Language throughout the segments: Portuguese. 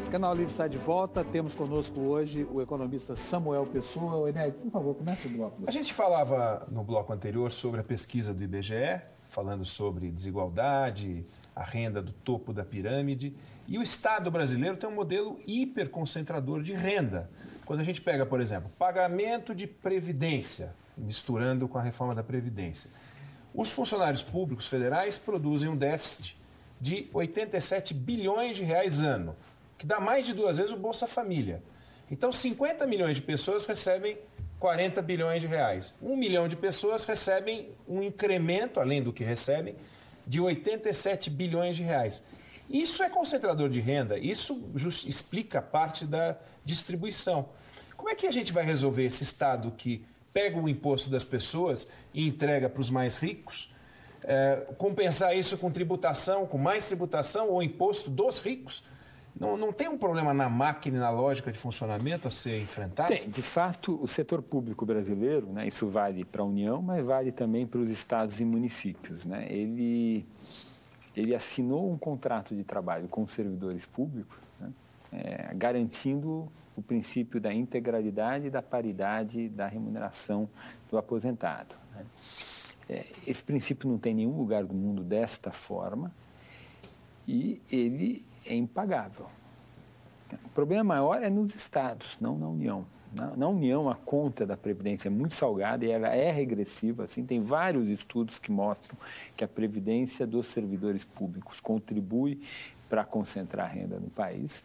O Canal Livre está de volta. Temos conosco hoje o economista Samuel Pessoa. Enéas, por favor, comece o bloco. A gente falava no bloco anterior sobre a pesquisa do IBGE, falando sobre desigualdade, a renda do topo da pirâmide. E o Estado brasileiro tem um modelo hiperconcentrador de renda. Quando a gente pega, por exemplo, pagamento de previdência, misturando com a reforma da Previdência. Os funcionários públicos federais produzem um déficit de 87 bilhões de reais ano, que dá mais de 2 vezes o Bolsa Família. Então, 50 milhões de pessoas recebem 40 bilhões de reais. 1 milhão de pessoas recebem um incremento, além do que recebem, de 87 bilhões de reais. Isso é concentrador de renda, isso explica parte da distribuição. Como é que a gente vai resolver esse Estado que pega o imposto das pessoas e entrega para os mais ricos, compensar isso com tributação, com mais tributação ou imposto dos ricos? Não tem um problema na máquina e na lógica de funcionamento a ser enfrentado? Tem. De fato, o setor público brasileiro, né, isso vale para a União, mas vale também para os estados e municípios, né? Ele assinou um contrato de trabalho com os servidores públicos, né, garantindo o princípio da integralidade e da paridade da remuneração do aposentado, né? Esse princípio não tem nenhum lugar do mundo desta forma e ele é impagável. O problema maior é nos estados, não na União. Na União, a conta da Previdência é muito salgada e ela é regressiva. Assim, tem vários estudos que mostram que a Previdência dos servidores públicos contribui para concentrar a renda no país.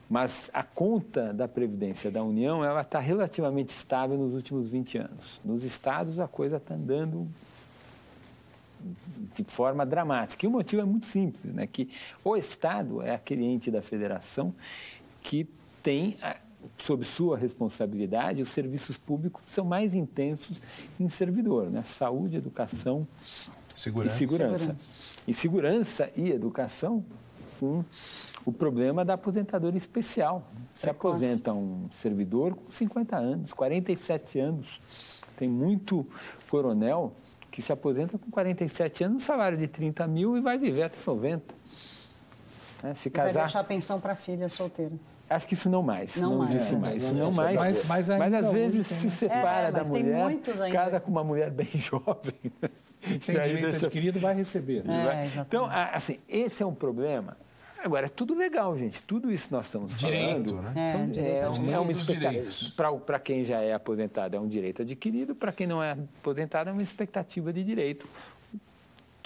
Mas a conta da Previdência da União ela está relativamente estável nos últimos 20 anos. Nos estados, a coisa está andando de forma dramática. E o motivo é muito simples, né? Que o Estado é aquele ente da federação que tem, sob sua responsabilidade, os serviços públicos são mais intensos em servidor, né? Saúde, educação e segurança. E segurança e educação com o problema da aposentadoria especial. Se aposenta um servidor com 50 anos, 47 anos. Tem muito coronel que se aposenta com 47 anos, um salário de 30 mil e vai viver até 90. Né? Se casar... Vai deixar a pensão para a filha solteira. Acho que isso não mais. Não existe mais. Isso não mais. Mas às vezes se separa da mulher, casa com uma mulher bem jovem. Tem direito adquirido, vai receber. Né? Então, assim, esse é um problema. Agora, é tudo legal, gente. Tudo isso nós estamos direito, falando. Né? É uma expectativa. Para quem já é aposentado, é um direito adquirido. Para quem não é aposentado, é uma expectativa de direito.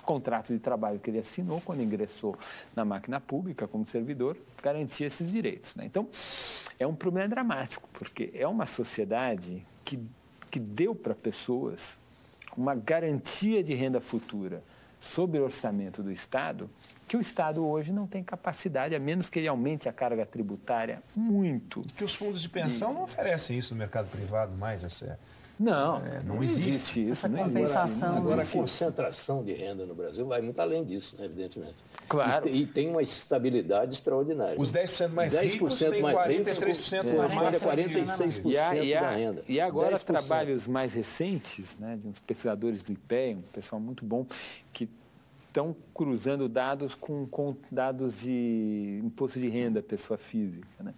O contrato de trabalho que ele assinou quando ingressou na máquina pública como servidor garantia esses direitos. Né? Então, é um problema dramático, porque é uma sociedade que deu para pessoas uma garantia de renda futura sobre o orçamento do Estado, que o Estado hoje não tem capacidade, a menos que ele aumente a carga tributária muito. Que os fundos de pensão não oferecem isso no mercado privado mais, não existe isso. Essa compensação. Agora, a concentração de renda no Brasil vai muito além disso, né, evidentemente. Claro. E tem uma estabilidade extraordinária. Os 10% mais ricos têm 43% mais massa 46% da renda. E agora, trabalhos mais recentes, né, de uns pesquisadores do IPEA, um pessoal muito bom, que estão cruzando dados com dados de imposto de renda, pessoa física, né?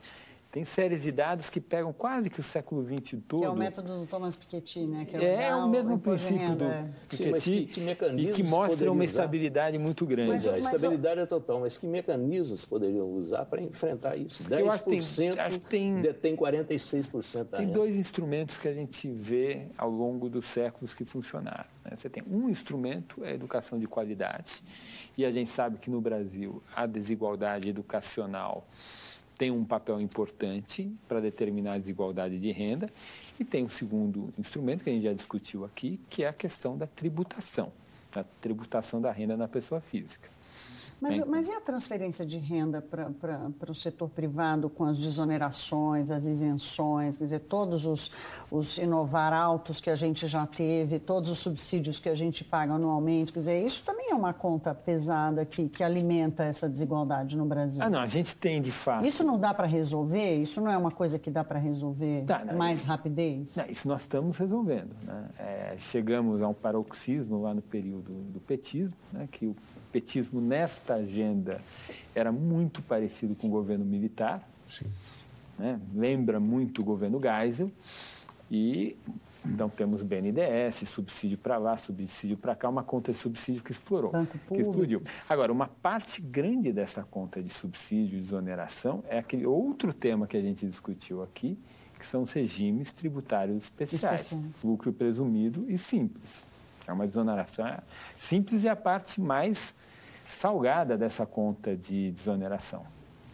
Tem séries de dados que pegam quase que o século XX todo. Que é o método do Thomas Piketty, né? Que é o mesmo princípio do Piketty e que mostra uma estabilidade muito grande. A estabilidade é total, mas que mecanismos poderiam usar para enfrentar isso? 10% detém 46% da renda. Tem 2 instrumentos que a gente vê ao longo dos séculos que funcionaram. Né? Você tem um instrumento, é a educação de qualidade, e a gente sabe que no Brasil a desigualdade educacional tem um papel importante para determinar a desigualdade de renda, e tem o segundo instrumento, que a gente já discutiu aqui, que é a questão da tributação da renda na pessoa física. Mas e a transferência de renda para o setor privado com as desonerações, as isenções, quer dizer, todos os inovar altos que a gente já teve, todos os subsídios que a gente paga anualmente, quer dizer, isso também é uma conta pesada que alimenta essa desigualdade no Brasil. Não, a gente tem de fato... Isso não dá para resolver? Isso não é uma coisa que dá para resolver com mais rapidez? Isso nós estamos resolvendo, né? Chegamos a um paroxismo lá no período do petismo, né, que petismo nesta agenda era muito parecido com o governo militar, sim, né? Lembra muito o governo Geisel, e então temos BNDES, subsídio para lá, subsídio para cá, uma conta de subsídio que explodiu. Agora, uma parte grande dessa conta de subsídio, de exoneração, é aquele outro tema que a gente discutiu aqui, que são os regimes tributários especiais, lucro presumido e simples. É uma exoneração simples e a parte mais salgada dessa conta de desoneração.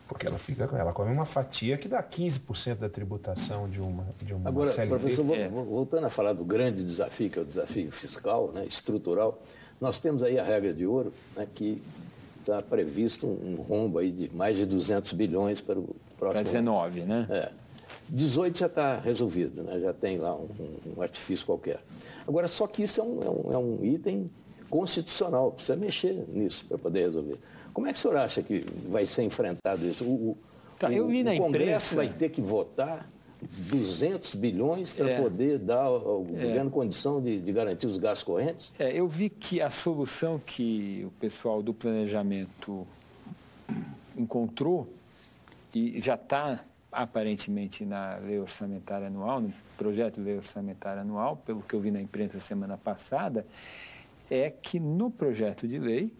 Porque ela come uma fatia que dá 15% da tributação de uma Agora, CLT. professor, voltando a falar do grande desafio, que é o desafio fiscal, né, estrutural, nós temos aí a regra de ouro, né, que está previsto um rombo aí de mais de 200 bilhões para o próximo ano. Para 19, né? 18 já está resolvido, né? Já tem lá um artifício qualquer. Agora, só que isso é um item constitucional, precisa mexer nisso para poder resolver. Como é que o senhor acha que vai ser enfrentado isso? O Congresso vai ter que votar 200 bilhões para poder dar ao governo condição de garantir os gastos correntes? Eu vi que a solução que o pessoal do planejamento encontrou, e já está aparentemente na lei orçamentária anual, no projeto de lei orçamentária anual, pelo que eu vi na imprensa semana passada, é que no projeto de lei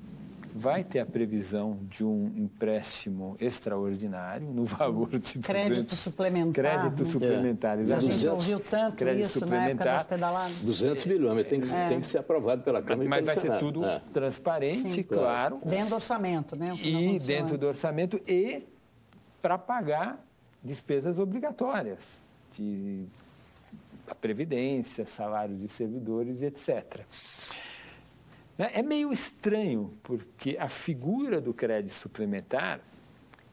vai ter a previsão de um empréstimo extraordinário no valor de crédito suplementar. Crédito suplementar, exatamente. A gente ouviu tanto isso na época das pedaladas. 200 bilhões, mas tem que ser aprovado pela Câmara mas vai ser tudo transparente, sim, claro. Dentro do orçamento, né? E dentro do orçamento e para pagar despesas obrigatórias, a previdência, salários de servidores, etc. É meio estranho, porque a figura do crédito suplementar,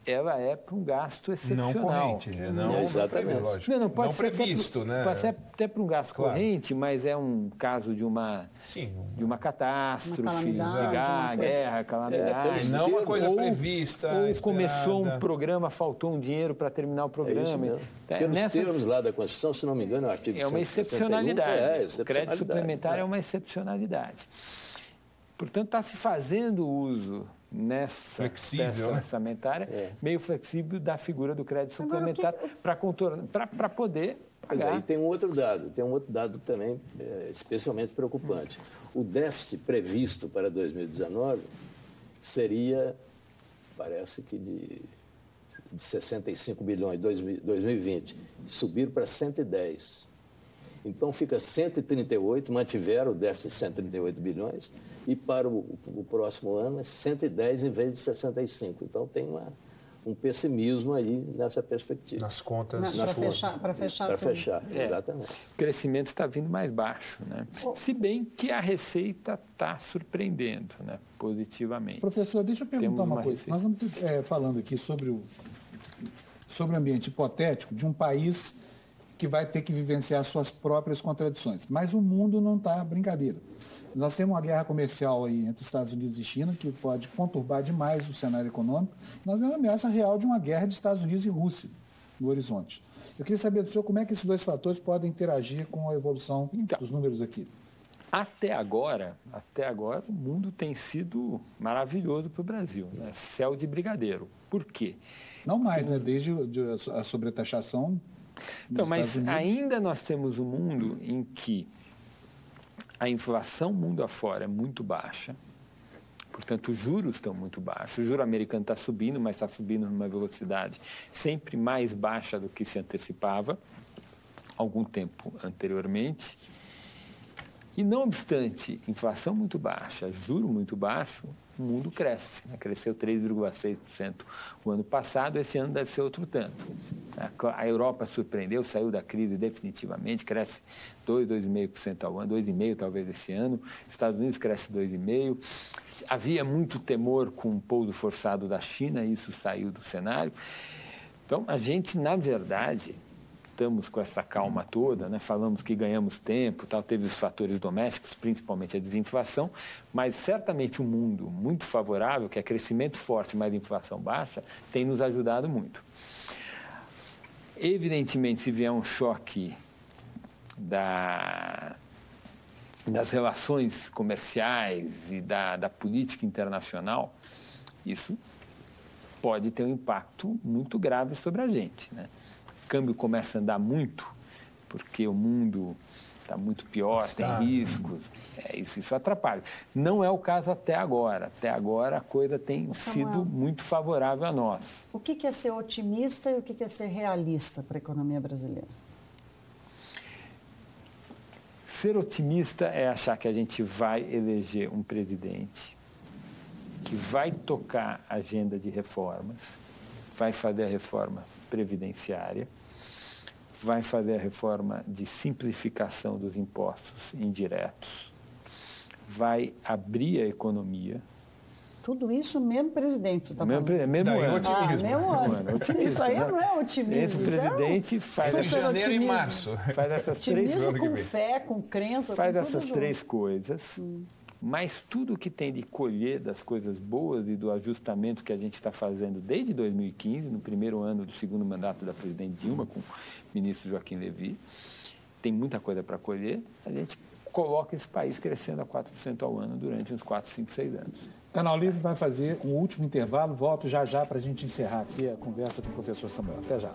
ela é para um gasto excepcional. Não corrente, exatamente. Não pode não ser previsto, né? Pode ser até para um gasto corrente, mas é um caso de uma catástrofe, de guerra, calamidade. Não uma coisa prevista. Ou começou um programa, faltou um dinheiro para terminar o programa. Pelos termos lá da Constituição, se não me engano, é o artigo 171. É uma excepcionalidade. O crédito suplementar é uma excepcionalidade. Portanto, está se fazendo uso nessa peça orçamentária, meio flexível da figura do crédito suplementar para poder pagar. E tem um outro dado também especialmente preocupante. O déficit previsto para 2019 seria, parece que de 65 bilhões em 2020, subir para 110. Então fica 138, mantiveram o déficit de 138 bilhões, e para o próximo ano é 110 em vez de 65. Então tem um pessimismo aí nessa perspectiva. Nas contas. Para fechar. Para fechar, exatamente. O crescimento está vindo mais baixo, né? Se bem que a receita está surpreendendo, né? Positivamente. Professor, deixa eu perguntar uma coisa. Nós estamos falando aqui sobre o ambiente hipotético de um país que vai ter que vivenciar suas próprias contradições. Mas o mundo não está brincadeira. Nós temos uma guerra comercial aí entre Estados Unidos e China, que pode conturbar demais o cenário econômico. Nós temos uma ameaça real de uma guerra de Estados Unidos e Rússia no horizonte. Eu queria saber do senhor como é que esses dois fatores podem interagir com a evolução dos números aqui. Até agora, o mundo tem sido maravilhoso para o Brasil, né? Céu de brigadeiro. Por quê? Não mais, né? Desde a sobretaxação. Então, mas ainda nós temos um mundo em que a inflação mundo afora é muito baixa, portanto, os juros estão muito baixos. O juro americano está subindo, mas está subindo numa velocidade sempre mais baixa do que se antecipava algum tempo anteriormente. E, não obstante, inflação muito baixa, juro muito baixo, o mundo cresce. Né? Cresceu 3,6% o ano passado, esse ano deve ser outro tanto. A Europa surpreendeu, saiu da crise definitivamente, cresce 2,5% ao ano, 2,5% talvez esse ano. Estados Unidos cresce 2,5%. Havia muito temor com o pouso forçado da China, isso saiu do cenário. Então, a gente, na verdade, estamos com essa calma toda, né? Falamos que ganhamos tempo, tal, teve os fatores domésticos, principalmente a desinflação, mas certamente um mundo muito favorável, que é crescimento forte, mas inflação baixa, tem nos ajudado muito. Evidentemente, se vier um choque das relações comerciais e da política internacional, isso pode ter um impacto muito grave sobre a gente, né? O câmbio começa a andar muito, porque o mundo está muito pior, tem riscos, isso atrapalha. Não é o caso até agora. Até agora a coisa tem sido muito favorável a nós. O que é ser otimista e o que é ser realista para a economia brasileira? Ser otimista é achar que a gente vai eleger um presidente que vai tocar a agenda de reformas, vai fazer a reforma previdenciária, vai fazer a reforma de simplificação dos impostos indiretos, vai abrir a economia. Tudo isso mesmo presidente, você está falando? Mesmo ano. Otimismo. Mesmo ano. Otimismo, Isso aí né? não é otimismo. Esse presidente faz Entre janeiro e otimismo. março. Faz essas três Otimismo com fé, com crença, faz com tudo essas junto. três coisas, mas tudo que tem de colher das coisas boas e do ajustamento que a gente está fazendo desde 2015, no primeiro ano do segundo mandato da presidente Dilma, com o ministro Joaquim Levy, tem muita coisa para colher, a gente coloca esse país crescendo a 4% ao ano durante uns 4, 5, 6 anos. Canal Livre vai fazer um último intervalo, volto já para a gente encerrar aqui a conversa com o professor Samuel. Até já.